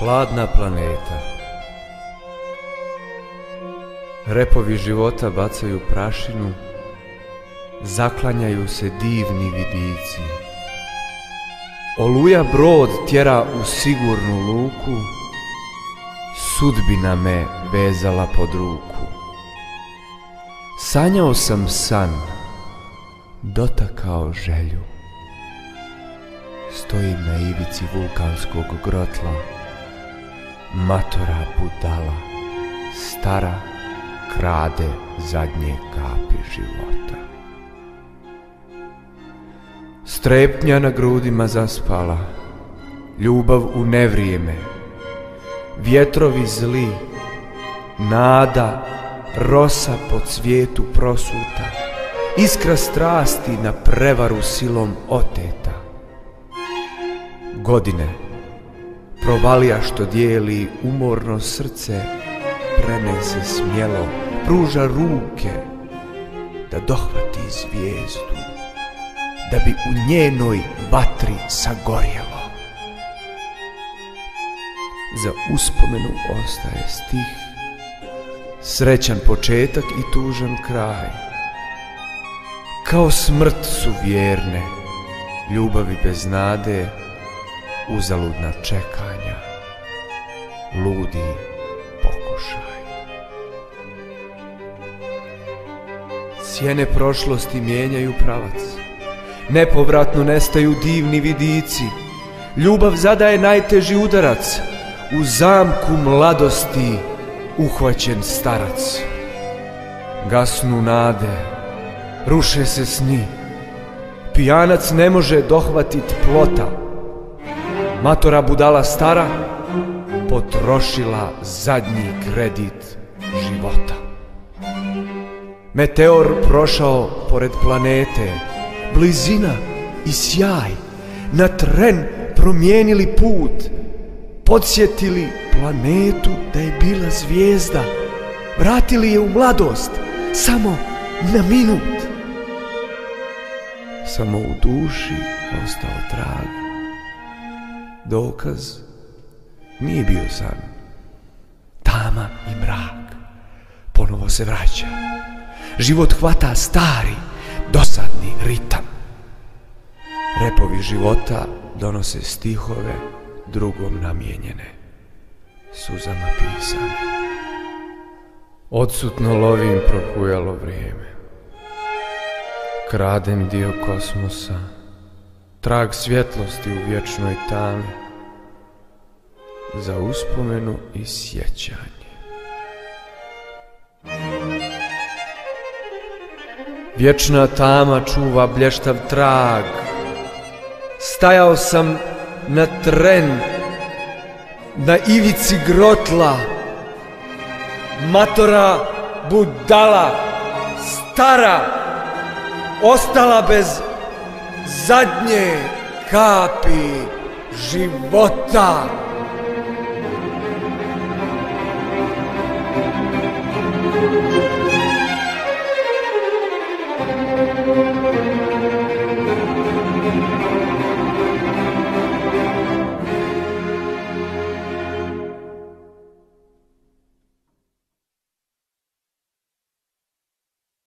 Hladna planeta. Repovi života bacaju prašinu, zaklanjaju se divni vidici. Oluja brod tjera u sigurnu luku, sudbina me vezala pod ruku. Sanjao sam san, dotakao želju. Stojim na ivici vulkanskog grotla, matora budala, stara, krade zadnje kapi života. Strepnja na grudima zaspala, ljubav u nevrijeme, vjetrovi zli, nada, rosa po cvijetu prosuta, iskra strasti na prevaru silom oteta. Godine, provalija što dijeli umorno srce, prenese smjelo, pruža ruke da dohvati zvijezdu, da bi u njenoj vatri sagorjelo. Za uspomenu ostaje stih, srećan početak i tužan kraj. Kao smrt su vjerne ljubavi bez nade, uzaludna čekanja, ludi pokušaj. Sjene prošlosti mijenjaju pravac, nepovratno nestaju divni vidici. Ljubav zadaje najteži udarac, u zamku mladosti uhvaćen starac. Gasnu nade, ruše se sni, pijanac ne može dohvatit plota. Matora budala stara potrošila zadnji kredit života. Meteor prošao pored planete, blizina i sjaj na tren promijenili put, podsjetili planetu da je bila zvijezda, vratili je u mladost samo na minut. Samo u duši ostao trag, dokaz nije bio san. Tama i mrak ponovo se vraća, život hvata stari, dosadni ritam. Repovi života donose stihove drugom namijenjene, suzama pisane. Odsutno lovim prohujalo vrijeme, kradem dio kosmosa, trag svjetlosti u vječnoj tami, za uspomenu i sjećanje. Vječna tama čuva blještav trag, stajao sam na tren, na ivici grotla, matora budala, stara, ostala bez zadnje kapi života.